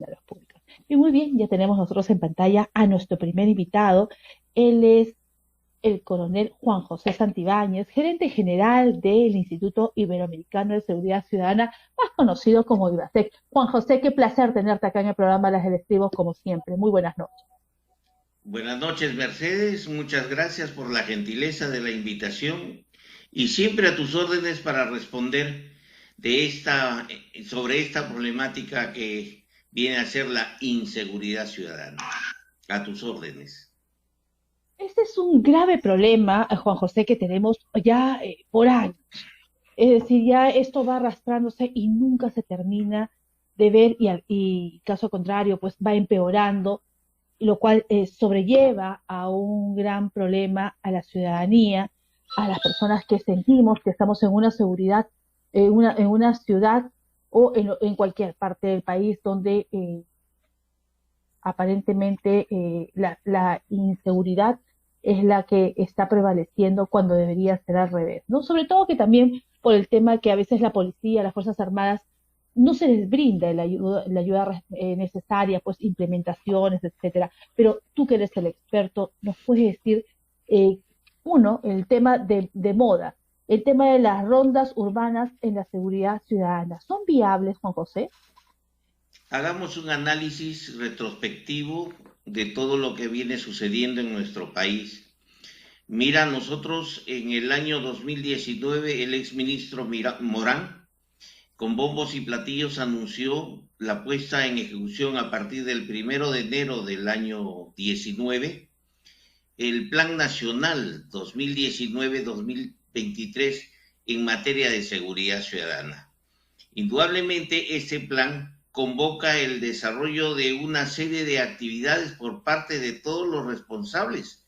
funcionarios públicos. Y muy bien, ya tenemos nosotros en pantalla a nuestro primer invitado. Él es el coronel Juan José Santibáñez, gerente general del Instituto Iberoamericano de Seguridad Ciudadana, más conocido como IBASEC. Juan José, qué placer tenerte acá en el programa Las del Estribos, como siempre. Muy buenas noches. Buenas noches, Mercedes. Muchas gracias por la gentileza de la invitación y siempre a tus órdenes para responder sobre esta problemática que viene a ser la inseguridad ciudadana. A tus órdenes. Este es un grave problema, Juan José, que tenemos ya por años. Es decir, ya esto va arrastrándose y nunca se termina de ver y caso contrario, pues va empeorando, lo cual sobrelleva a un gran problema a la ciudadanía, a las personas que sentimos que estamos en una seguridad, en una ciudad o en cualquier parte del país donde aparentemente la inseguridad es la que está prevaleciendo cuando debería ser al revés, ¿no? Sobre todo que también por el tema que a veces la policía, las Fuerzas Armadas, no se les brinda la ayuda necesaria, pues implementaciones, etcétera. Pero tú que eres el experto, nos puedes decir, eh, uno, el tema de moda, el tema de las rondas urbanas en la seguridad ciudadana. ¿Son viables, Juan José? Hagamos un análisis retrospectivo de todo lo que viene sucediendo en nuestro país. Mira, nosotros en el año 2019, el exministro Morán con bombos y platillos anunció la puesta en ejecución a partir del 1 de enero del año 19, el Plan Nacional 2019-2023 en materia de seguridad ciudadana. Indudablemente, este plan convoca el desarrollo de una serie de actividades por parte de todos los responsables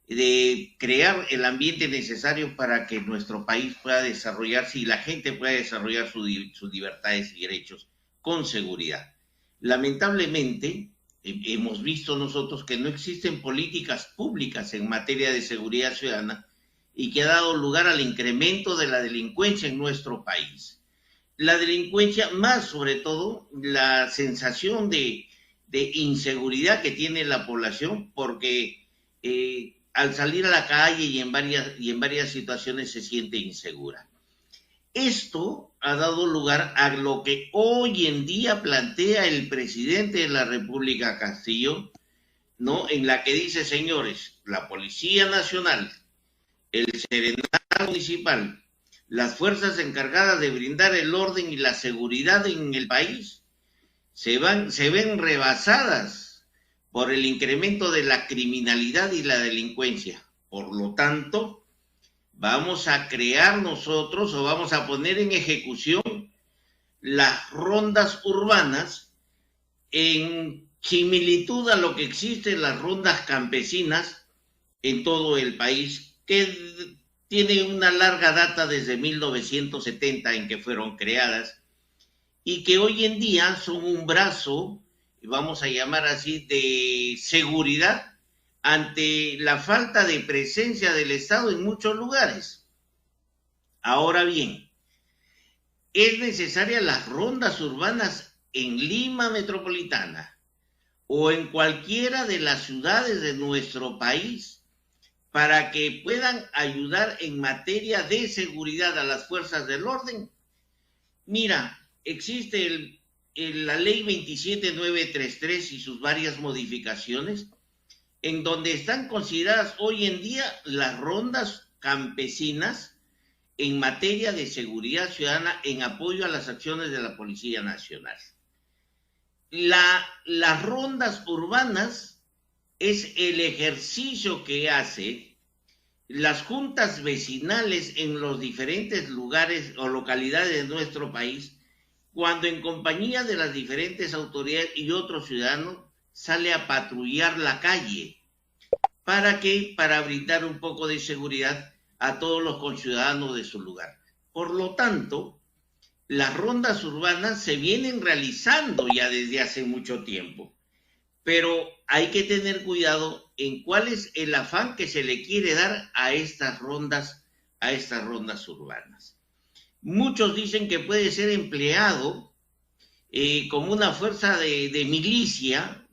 de crear el ambiente necesario para que nuestro país pueda desarrollarse y la gente pueda desarrollar sus libertades y derechos con seguridad. Lamentablemente, hemos visto nosotros que no existen políticas públicas en materia de seguridad ciudadana y que ha dado lugar al incremento de la delincuencia en nuestro país. La delincuencia, más sobre todo la sensación de inseguridad que tiene la población, porque al salir a la calle y en varias situaciones se siente insegura. Esto ha dado lugar a lo que hoy en día plantea el presidente de la República, Castillo, ¿no? En la que dice, señores, la Policía Nacional, el Serenazgo Municipal, las fuerzas encargadas de brindar el orden y la seguridad en el país se ven rebasadas por el incremento de la criminalidad y la delincuencia. Por lo tanto, vamos a crear nosotros o vamos a poner en ejecución las rondas urbanas en similitud a lo que existen las rondas campesinas en todo el país, que tiene una larga data desde 1970 en que fueron creadas y que hoy en día son un brazo, vamos a llamar así, de seguridad ante la falta de presencia del Estado en muchos lugares. Ahora bien, es necesaria las rondas urbanas en Lima metropolitana o en cualquiera de las ciudades de nuestro país para que puedan ayudar en materia de seguridad a las fuerzas del orden. Mira, existe la ley 27933 y sus varias modificaciones, en donde están consideradas hoy en día las rondas campesinas en materia de seguridad ciudadana en apoyo a las acciones de la Policía Nacional. Las rondas urbanas es el ejercicio que hace las juntas vecinales en los diferentes lugares o localidades de nuestro país, cuando en compañía de las diferentes autoridades y otros ciudadanos sale a patrullar la calle. ¿Para qué? Para brindar un poco de seguridad a todos los conciudadanos de su lugar. Por lo tanto, las rondas urbanas se vienen realizando ya desde hace mucho tiempo, pero hay que tener cuidado en cuál es el afán que se le quiere dar a estas rondas urbanas. Muchos dicen que puede ser empleado como una fuerza de milicia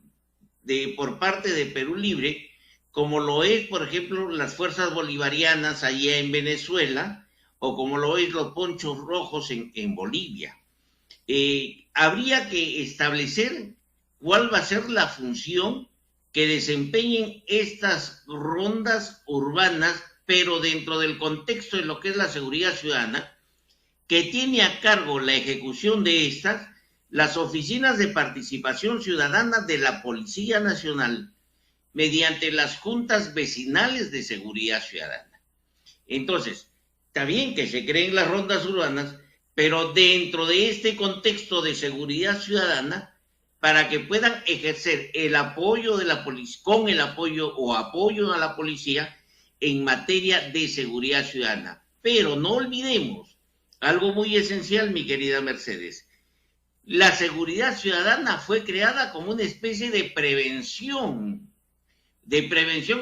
por parte de Perú Libre, como lo es, por ejemplo, las fuerzas bolivarianas allá en Venezuela, o como lo es los ponchos rojos en Bolivia. Habría que establecer cuál va a ser la función que desempeñen estas rondas urbanas, pero dentro del contexto de lo que es la seguridad ciudadana, que tiene a cargo la ejecución de estas las oficinas de participación ciudadana de la Policía Nacional mediante las juntas vecinales de seguridad ciudadana. Entonces, está bien que se creen las rondas urbanas, pero dentro de este contexto de seguridad ciudadana, para que puedan ejercer el apoyo de la policía, con el apoyo o apoyo a la policía en materia de seguridad ciudadana. Pero no olvidemos algo muy esencial, mi querida Mercedes. La seguridad ciudadana fue creada como una especie de prevención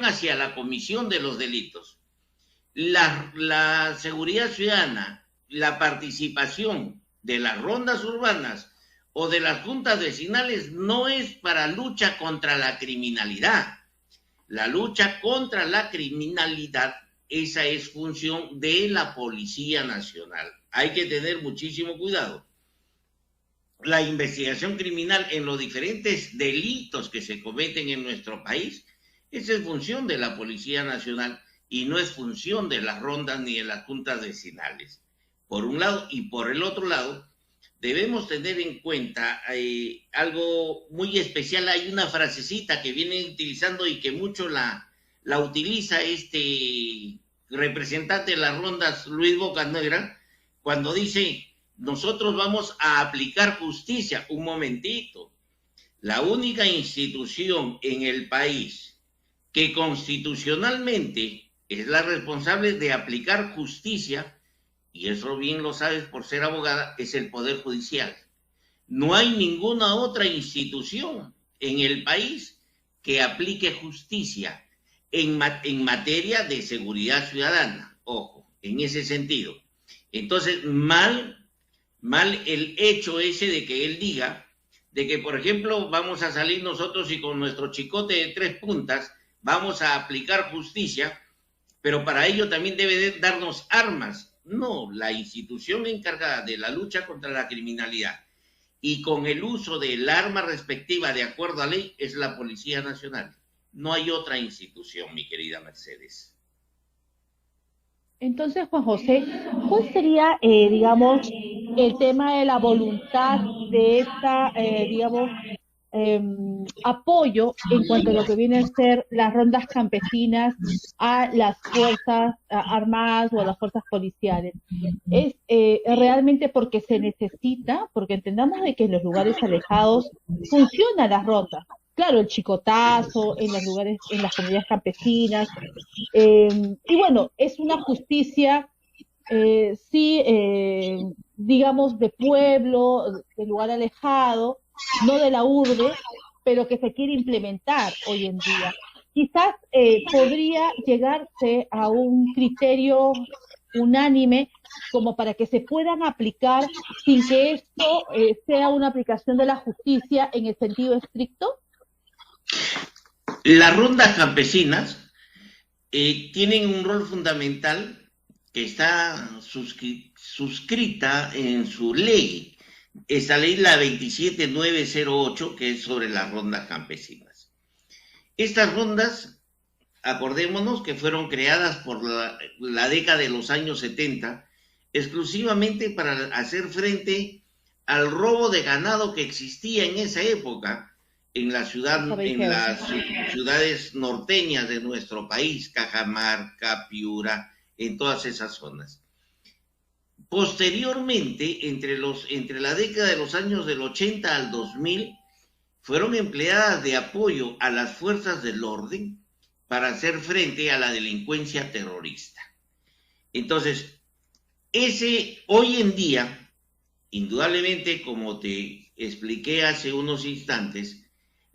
hacia la comisión de los delitos. La seguridad ciudadana, la participación de las rondas urbanas o de las juntas vecinales no es para lucha contra la criminalidad. La lucha contra la criminalidad, esa es función de la Policía Nacional. Hay que tener muchísimo cuidado. La investigación criminal en los diferentes delitos que se cometen en nuestro país, esa es función de la Policía Nacional y no es función de las rondas ni de las juntas vecinales. Por un lado, y por el otro lado, debemos tener en cuenta algo muy especial. Hay una frasecita que viene utilizando y que mucho la utiliza este representante de las rondas, Luis Bocanegra, cuando dice: nosotros vamos a aplicar justicia. Un momentito. La única institución en el país que constitucionalmente es la responsable de aplicar justicia, y eso bien lo sabes por ser abogada, es el Poder Judicial. No hay ninguna otra institución en el país que aplique justicia en materia de seguridad ciudadana. Ojo, en ese sentido. Entonces, mal el hecho ese de que él diga de que, por ejemplo, vamos a salir nosotros y con nuestro chicote de 3 puntas vamos a aplicar justicia, pero para ello también debe de darnos armas. No, la institución encargada de la lucha contra la criminalidad y con el uso del arma respectiva de acuerdo a ley es la Policía Nacional. No hay otra institución, mi querida Mercedes. Entonces, Juan José, ¿cuál sería, digamos, el tema de la voluntad de esta, digamos, apoyo en cuanto a lo que vienen a ser las rondas campesinas a las fuerzas armadas o a las fuerzas policiales? ¿Es realmente porque se necesita? Porque entendamos de que en los lugares alejados funcionan las rondas. Claro, el chicotazo en los lugares, en las comunidades campesinas, y bueno, es una justicia, sí, digamos, de pueblo, de lugar alejado, no de la urbe, pero que se quiere implementar hoy en día. Quizás podría llegarse a un criterio unánime como para que se puedan aplicar sin que esto sea una aplicación de la justicia en el sentido estricto. Las rondas campesinas tienen un rol fundamental que está suscrita en su ley. Esa ley, la 27908, que es sobre las rondas campesinas. Estas rondas, acordémonos que fueron creadas por la década de los años 70, exclusivamente para hacer frente al robo de ganado que existía en esa época en las ciudades norteñas de nuestro país, Cajamarca, Piura, en todas esas zonas. Posteriormente, entre la década de los años del 80 al 2000, fueron empleadas de apoyo a las fuerzas del orden para hacer frente a la delincuencia terrorista. Entonces, hoy en día, indudablemente, como te expliqué hace unos instantes,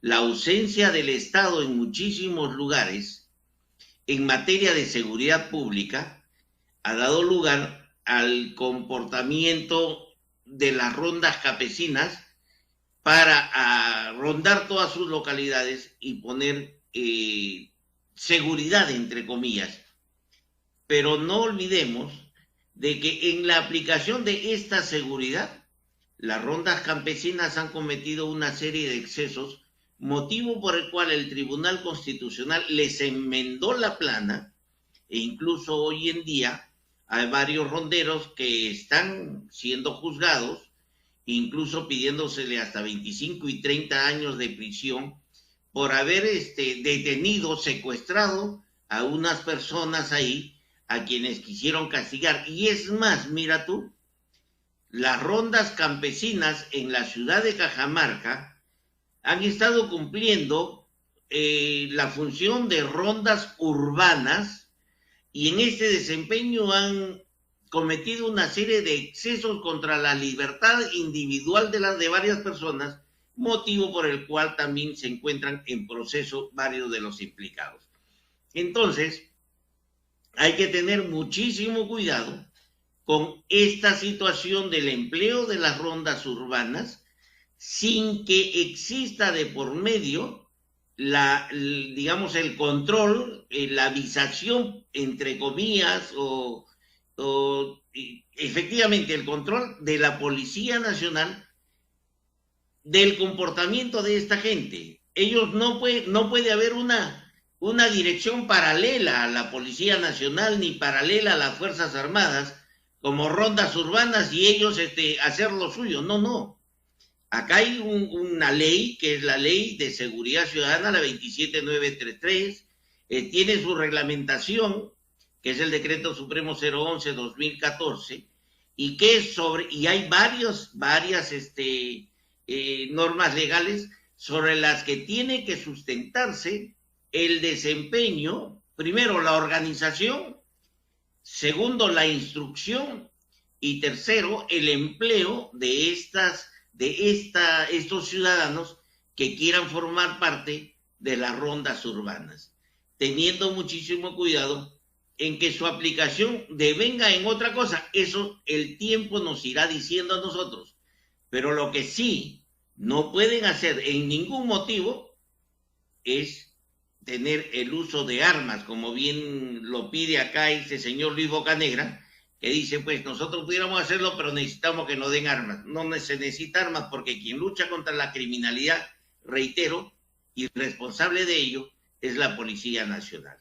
la ausencia del Estado en muchísimos lugares en materia de seguridad pública ha dado lugar al comportamiento de las rondas campesinas para rondar todas sus localidades y poner seguridad, entre comillas. Pero no olvidemos de que en la aplicación de esta seguridad, las rondas campesinas han cometido una serie de excesos, motivo por el cual el Tribunal Constitucional les enmendó la plana, e incluso hoy en día hay varios ronderos que están siendo juzgados, incluso pidiéndosele hasta 25 y 30 años de prisión por haber detenido, secuestrado a unas personas ahí a quienes quisieron castigar. Y es más, mira tú, las rondas campesinas en la ciudad de Cajamarca han estado cumpliendo la función de rondas urbanas, y en este desempeño han cometido una serie de excesos contra la libertad individual de varias personas, motivo por el cual también se encuentran en proceso varios de los implicados. Entonces, hay que tener muchísimo cuidado con esta situación del empleo de las rondas urbanas sin que exista de por medio digamos, el control, la visación, entre comillas, efectivamente el control de la Policía Nacional del comportamiento de esta gente. Ellos no puede haber una dirección paralela a la Policía Nacional ni paralela a las Fuerzas Armadas como rondas urbanas y ellos hacer lo suyo. No, no. Acá hay una ley, que es la Ley de Seguridad Ciudadana, la 27933, tiene su reglamentación, que es el Decreto Supremo 011-2014, y hay varias normas legales sobre las que tiene que sustentarse el desempeño, primero la organización, segundo la instrucción y tercero el empleo de estos ciudadanos que quieran formar parte de las rondas urbanas, teniendo muchísimo cuidado en que su aplicación devenga en otra cosa. Eso el tiempo nos irá diciendo a nosotros, pero lo que sí no pueden hacer en ningún motivo es tener el uso de armas, como bien lo pide acá este señor Luis Bocanegra, que dice, pues nosotros pudiéramos hacerlo, pero necesitamos que nos den armas. No se necesita armas porque quien lucha contra la criminalidad, reitero, y responsable de ello es la Policía Nacional.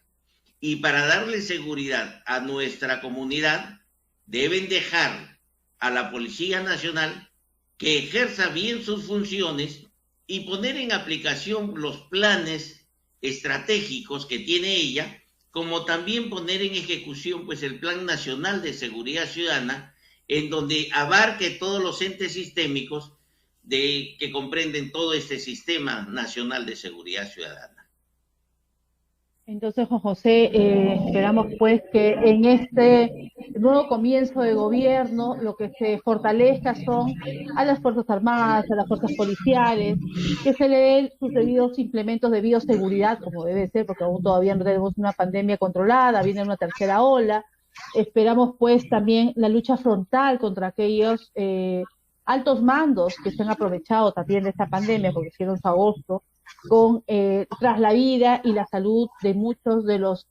Y para darle seguridad a nuestra comunidad, deben dejar a la Policía Nacional que ejerza bien sus funciones y poner en aplicación los planes estratégicos que tiene ella, como también poner en ejecución pues el Plan Nacional de Seguridad Ciudadana, en donde abarque todos los entes sistémicos que comprenden todo este sistema nacional de seguridad ciudadana. Entonces, Juan José, esperamos pues que en este nuevo comienzo de gobierno lo que se fortalezca son a las Fuerzas Armadas, a las fuerzas policiales, que se le den sus debidos implementos de bioseguridad, como debe ser, porque aún todavía no tenemos una pandemia controlada, viene una tercera ola. Esperamos pues también la lucha frontal contra aquellos altos mandos que se han aprovechado también de esta pandemia, porque hicieron su agosto, tras la vida y la salud de muchos de los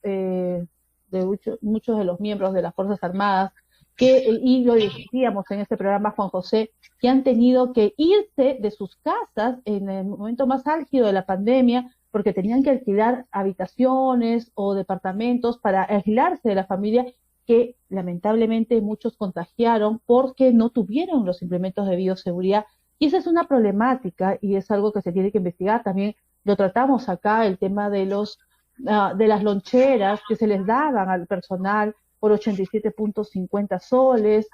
miembros de las Fuerzas Armadas, y lo decíamos en este programa, Juan José, que han tenido que irse de sus casas en el momento más álgido de la pandemia, porque tenían que alquilar habitaciones o departamentos para aislarse de la familia, que lamentablemente muchos contagiaron porque no tuvieron los implementos de bioseguridad. Y esa es una problemática y es algo que se tiene que investigar. También lo tratamos acá, el tema de de las loncheras que se les daban al personal por 87.50 soles,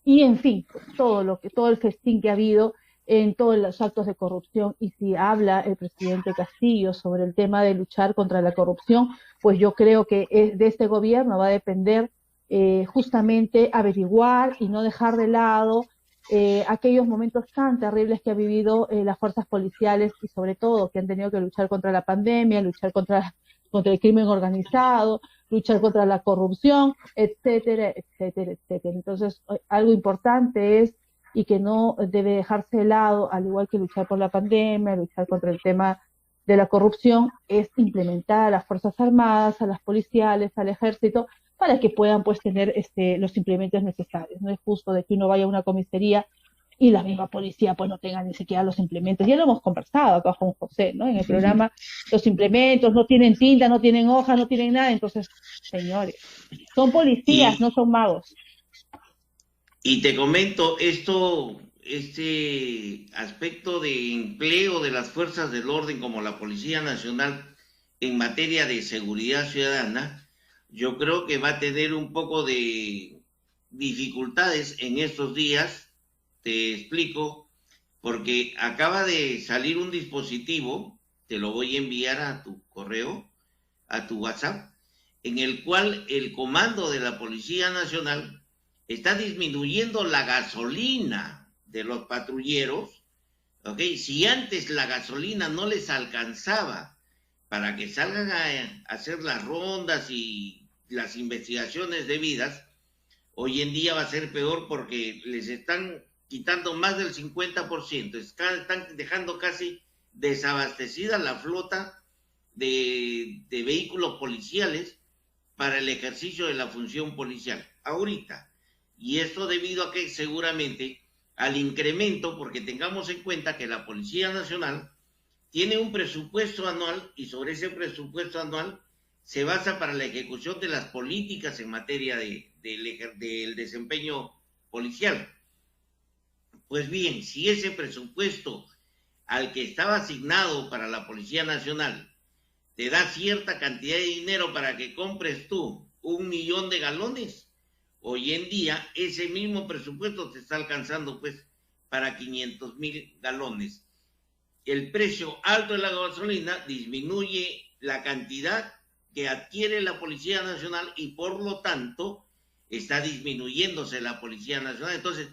y en fin, todo el festín que ha habido en todos los actos de corrupción. Y si habla el presidente Castillo sobre el tema de luchar contra la corrupción, pues yo creo que de este gobierno va a depender justamente averiguar y no dejar de lado aquellos momentos tan terribles que ha vivido las fuerzas policiales, y sobre todo que han tenido que luchar contra la pandemia, luchar contra el crimen organizado, luchar contra la corrupción, etcétera, etcétera, etcétera. Entonces, algo importante es y que no debe dejarse de lado, al igual que luchar por la pandemia, luchar contra el tema de la corrupción, es implementar a las Fuerzas Armadas, a las policiales, al ejército, para que puedan pues tener los implementos necesarios. No es justo de que uno vaya a una comisaría y la misma policía pues no tenga ni siquiera los implementos. Ya lo hemos conversado acá con José, ¿no? En el programa, los implementos no tienen tinta, no tienen hojas, no tienen nada. Entonces, señores, son policías, no Y, son magos. y te comento esto, este aspecto de empleo de las fuerzas del orden como la Policía Nacional en materia de seguridad ciudadana, yo creo que va a tener un poco de dificultades en estos días. Te explico, porque acaba de salir un dispositivo, te lo voy a enviar a tu correo, a tu WhatsApp, en el cual el comando de la Policía Nacional está disminuyendo la gasolina de los patrulleros, ¿ok? Si antes la gasolina no les alcanzaba para que salgan a hacer las rondas y las investigaciones debidas, hoy en día va a ser peor porque les están quitando más del 50%, están dejando casi desabastecida la flota de vehículos policiales para el ejercicio de la función policial, ahorita. Y esto debido a que seguramente al incremento, porque tengamos en cuenta que la Policía Nacional tiene un presupuesto anual y sobre ese presupuesto anual se basa para la ejecución de las políticas en materia del desempeño policial. Pues bien, si ese presupuesto al que estaba asignado para la Policía Nacional te da cierta cantidad de dinero para que compres tú 1 millón de galones, hoy en día ese mismo presupuesto te está alcanzando pues para 500,000 galones. El precio alto de la gasolina disminuye la cantidad que adquiere la Policía Nacional y por lo tanto está disminuyéndose la Policía Nacional. Entonces,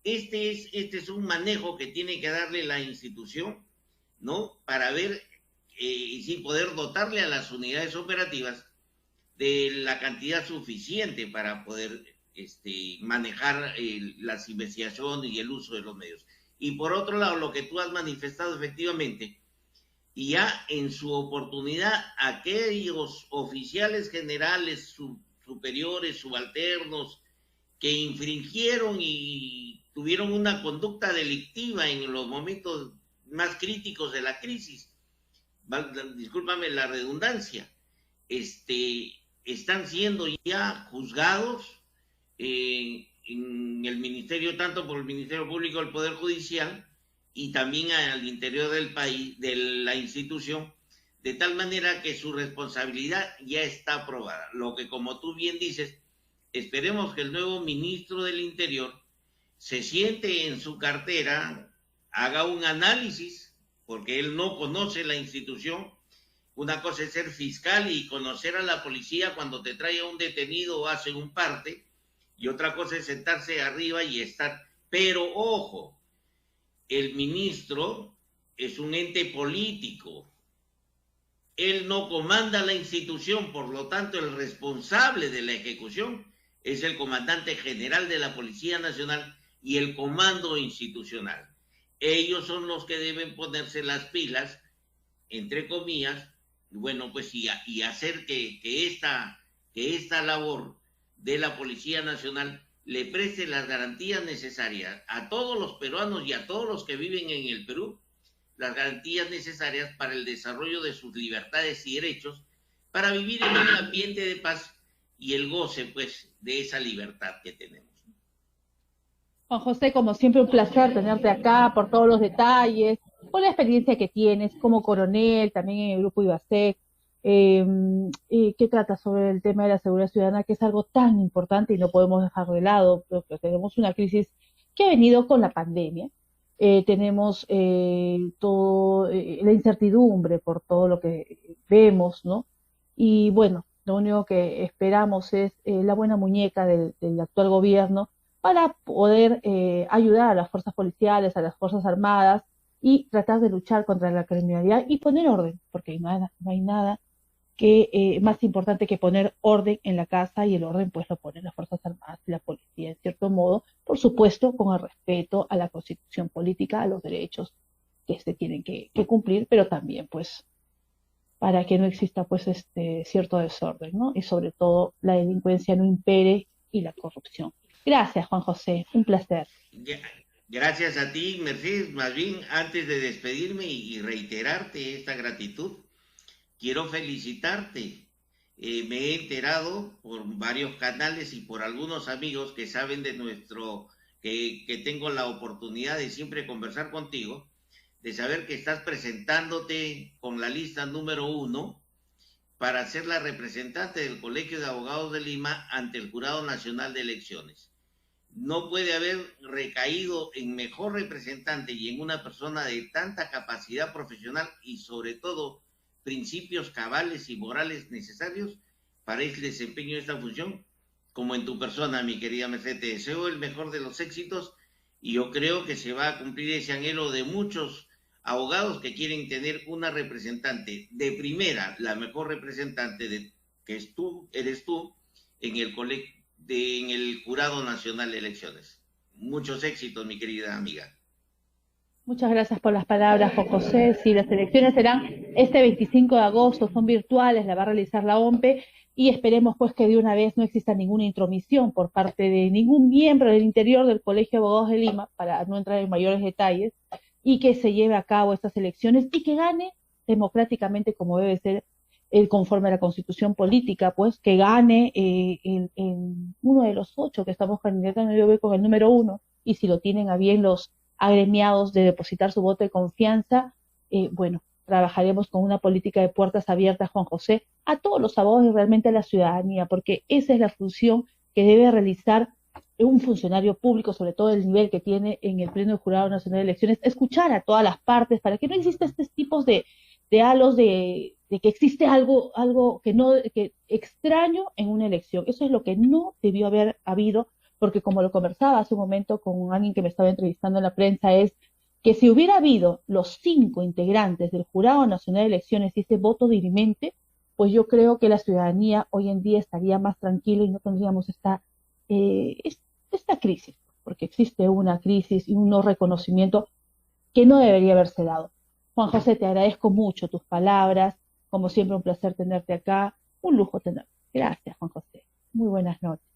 este es un manejo que tiene que darle la institución, ¿no? Para ver y sin poder dotarle a las unidades operativas de la cantidad suficiente para poder manejar las investigaciones y el uso de los medios. Y por otro lado, lo que tú has manifestado efectivamente, y ya en su oportunidad, aquellos oficiales generales superiores, subalternos, que infringieron y tuvieron una conducta delictiva en los momentos más críticos de la crisis, discúlpame la redundancia, están siendo ya juzgados en el ministerio, tanto por el Ministerio Público del Poder Judicial y también al interior del país, de la institución, de tal manera que su responsabilidad ya está aprobada. Lo que, como tú bien dices, esperemos que el nuevo ministro del Interior se siente en su cartera, haga un análisis, porque él no conoce la institución. Una cosa es ser fiscal y conocer a la policía cuando te trae a un detenido o hace un parte, y otra cosa es sentarse arriba y estar. Pero ojo, el ministro es un ente político. Él no comanda la institución, por lo tanto el responsable de la ejecución es el comandante general de la Policía Nacional y el comando institucional. Ellos son los que deben ponerse las pilas, entre comillas, bueno, pues y hacer que esta labor de la Policía Nacional le preste las garantías necesarias a todos los peruanos y a todos los que viven en el Perú, las garantías necesarias para el desarrollo de sus libertades y derechos, para vivir en un ambiente de paz y el goce, pues, de esa libertad que tenemos. Juan José, como siempre, un placer tenerte acá por todos los detalles, por la experiencia que tienes como coronel, también en el grupo IBASEC, que trata sobre el tema de la seguridad ciudadana, que es algo tan importante y no podemos dejar de lado, porque tenemos una crisis que ha venido con la pandemia. Tenemos la incertidumbre por todo lo que vemos, ¿no? Y bueno, lo único que esperamos es la buena muñeca del actual gobierno para poder ayudar a las fuerzas policiales, a las fuerzas armadas y tratar de luchar contra la criminalidad y poner orden, porque no hay nada que más importante que poner orden en la casa, y el orden pues lo ponen las Fuerzas Armadas y la policía, en cierto modo, por supuesto, con el respeto a la constitución política, a los derechos que se tienen que cumplir, pero también pues para que no exista pues cierto desorden, ¿no? Y sobre todo la delincuencia no impere y la corrupción. Gracias, Juan José, un placer. Gracias a ti, Mercedes. Más bien, antes de despedirme y reiterarte esta gratitud, quiero felicitarte. Me he enterado por varios canales y por algunos amigos que saben de que tengo la oportunidad de siempre conversar contigo, de saber que estás presentándote con la lista número 1 para ser la representante del Colegio de Abogados de Lima ante el Jurado Nacional de Elecciones. No puede haber recaído en mejor representante y en una persona de tanta capacidad profesional y sobre todo principios cabales y morales necesarios para el desempeño de esta función, como en tu persona, mi querida Mercedes. Te deseo el mejor de los éxitos y yo creo que se va a cumplir ese anhelo de muchos abogados que quieren tener una representante de primera, la mejor representante que eres tú en el Jurado Nacional de Elecciones. Muchos éxitos, mi querida amiga. Muchas gracias por las palabras, Juan José. Sí, las elecciones serán este 25 de agosto, son virtuales, la va a realizar la OMPE, y esperemos pues que de una vez no exista ninguna intromisión por parte de ningún miembro del interior del Colegio de Abogados de Lima, para no entrar en mayores detalles, y que se lleve a cabo estas elecciones y que gane democráticamente como debe ser, conforme a la constitución política, pues que gane en uno de los 8 que estamos candidando. Yo voy con el número 1, y si lo tienen a bien los agremiados de depositar su voto de confianza, bueno, trabajaremos con una política de puertas abiertas, Juan José, a todos los abogados y realmente a la ciudadanía, porque esa es la función que debe realizar un funcionario público, sobre todo el nivel que tiene en el Pleno del Jurado Nacional de Elecciones, escuchar a todas las partes para que no exista estos tipos de halos de que existe algo que extraño en una elección. Eso es lo que no debió haber habido, porque como lo conversaba hace un momento con alguien que me estaba entrevistando en la prensa, es que si hubiera habido los 5 integrantes del Jurado Nacional de Elecciones y ese voto dirimente, pues yo creo que la ciudadanía hoy en día estaría más tranquila y no tendríamos esta crisis, porque existe una crisis y un no reconocimiento que no debería haberse dado. Juan José, te agradezco mucho tus palabras, como siempre un placer tenerte acá, un lujo tenerte. Gracias, Juan José. Muy buenas noches.